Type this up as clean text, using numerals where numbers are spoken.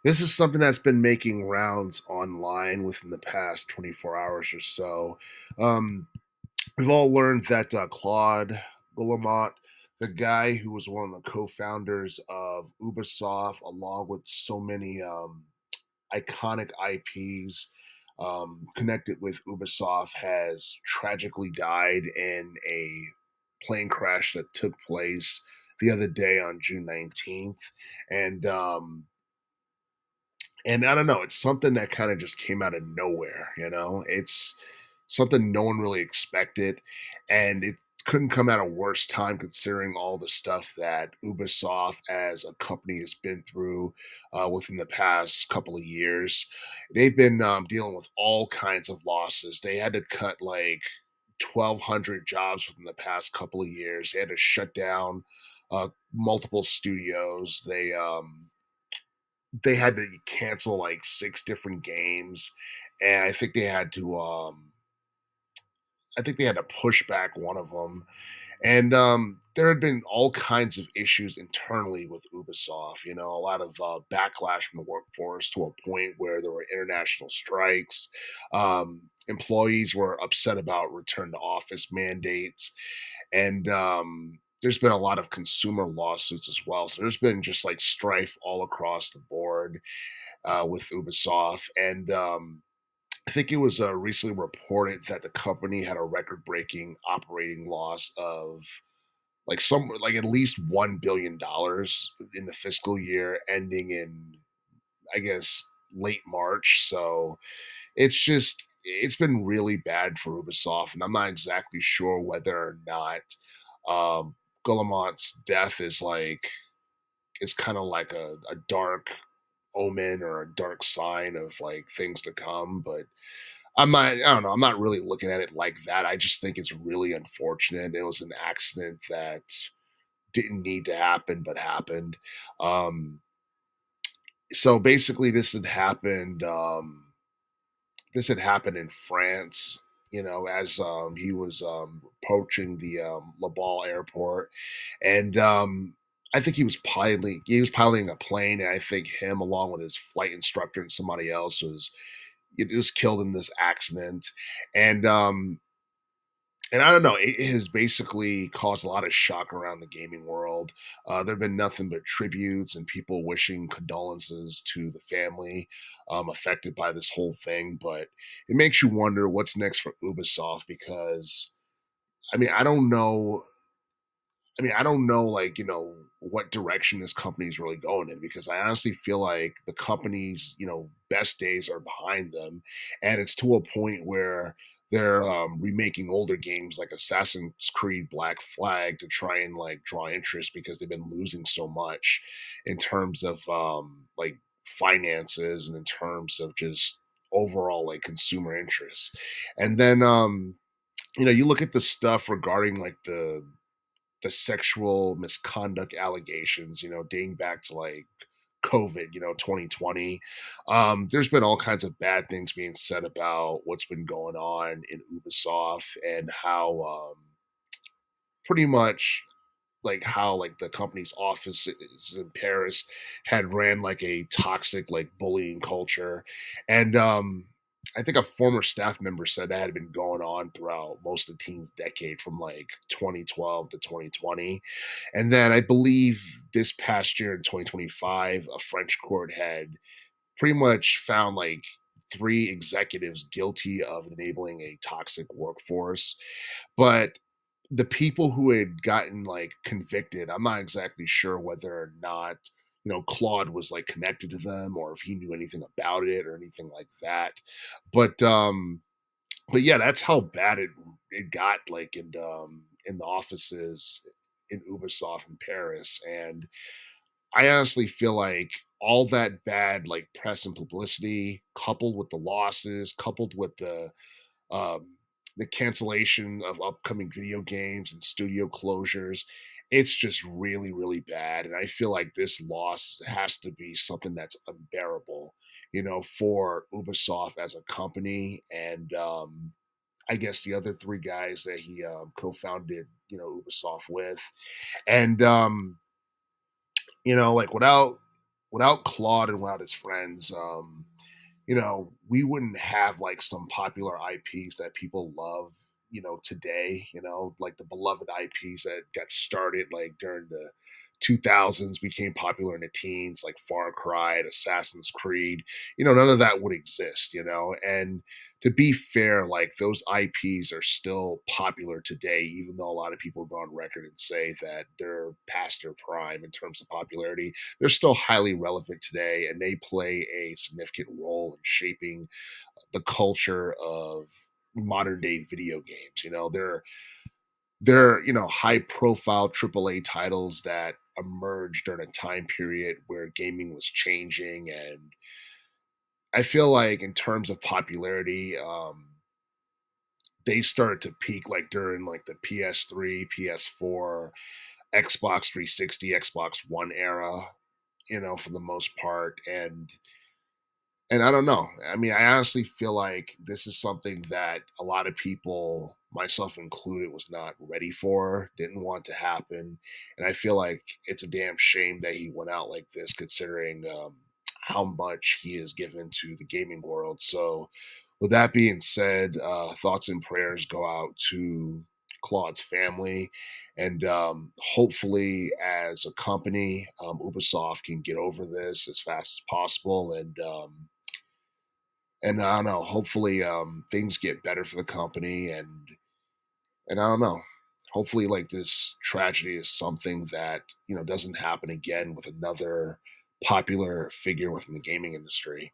This is something that's been making rounds online within the past 24 hours or so. Um, we've all learned that Claude Guillemot, the guy who was one of the co-founders of Ubisoft, along with so many iconic IPs connected with Ubisoft, has tragically died in a plane crash that took place the other day on June 19th. And and I don't know, it's something that kind of just came out of nowhere, you know? It's something no one really expected, and it couldn't come at a worse time considering all the stuff that Ubisoft as a company has been through within the past couple of years. They've been dealing with all kinds of losses. They had to cut like 1,200 jobs within the past couple of years. They had to shut down multiple studios. They had to cancel like 6 different games, and I think they had to push back one of them, and, there had been all kinds of issues internally with Ubisoft, you know, a lot of, backlash from the workforce to a point where there were international strikes. Employees were upset about return to office mandates, and, there's been a lot of consumer lawsuits as well, so there's been just, like, strife all across the board with Ubisoft. And I think it was recently reported that the company had a record-breaking operating loss of like at least $1 billion in the fiscal year ending in, I guess, late March. So it's been really bad for Ubisoft, and I'm not exactly sure whether or not um, Guillemot's death is kind of like a dark omen or a dark sign of like things to come. But I don't know. I'm not really looking at it like that. I just think it's really unfortunate. It was an accident that didn't need to happen, but happened. Um, so basically, this had happened in France. You know, as he was approaching the La Balle airport, and I think he was piloting a plane, and I think him along with his flight instructor and somebody else was killed in this accident. And and I don't know, it has basically caused a lot of shock around the gaming world. There have been nothing but tributes and people wishing condolences to the family affected by this whole thing. But it makes you wonder what's next for Ubisoft, because I mean, I don't know. I don't know, like, what direction this company is really going in, because I honestly feel like the company's, best days are behind them. And it's to a point where they're remaking older games like Assassin's Creed Black Flag to try and like draw interest, because they've been losing so much in terms of like finances and in terms of just overall like consumer interest. And then you look at the stuff regarding like the sexual misconduct allegations, dating back to like COVID, 2020. There's been all kinds of bad things being said about what's been going on in Ubisoft, and how pretty much like how like the company's offices in Paris had ran like a toxic like bullying culture. And I think a former staff member said that had been going on throughout most of the team's decade from like 2012 to 2020. And then I believe this past year in 2025, a French court had pretty much found like 3 executives guilty of enabling a toxic workforce. But the people who had gotten like convicted, I'm not exactly sure whether or not, Claude was like connected to them, or if he knew anything about it or anything like that. But but yeah, that's how bad it got like in the offices in Ubisoft in Paris. And I honestly feel like all that bad like press and publicity, coupled with the losses, coupled with um, the cancellation of upcoming video games and studio closures, it's just really, really bad. And I feel like this loss has to be something that's unbearable, for Ubisoft as a company. And I guess the other 3 guys that he co-founded, Ubisoft with. And like without Claude and without his friends, we wouldn't have like some popular IPs that people love, today, like the beloved IPs that got started like during the 2000s, became popular in the teens, like Far Cry and Assassin's Creed. None of that would exist, and to be fair, like those IPs are still popular today, even though a lot of people go on record and say that they're past their prime in terms of popularity. They're still highly relevant today, and they play a significant role in shaping the culture of modern day video games. They're high profile AAA titles that emerged during a time period where gaming was changing, and I feel like in terms of popularity, they started to peak like during like the PS3, PS4, Xbox 360, Xbox One era, for the most part. And I don't know. I mean, I honestly feel like this is something that a lot of people, myself included, was not ready for, didn't want to happen. And I feel like it's a damn shame that he went out like this, considering how much he has given to the gaming world. So, with that being said, thoughts and prayers go out to Claude's family. And hopefully, as a company, Ubisoft can get over this as fast as possible. And I don't know, hopefully things get better for the company, and I don't know. Hopefully like this tragedy is something that, doesn't happen again with another popular figure within the gaming industry.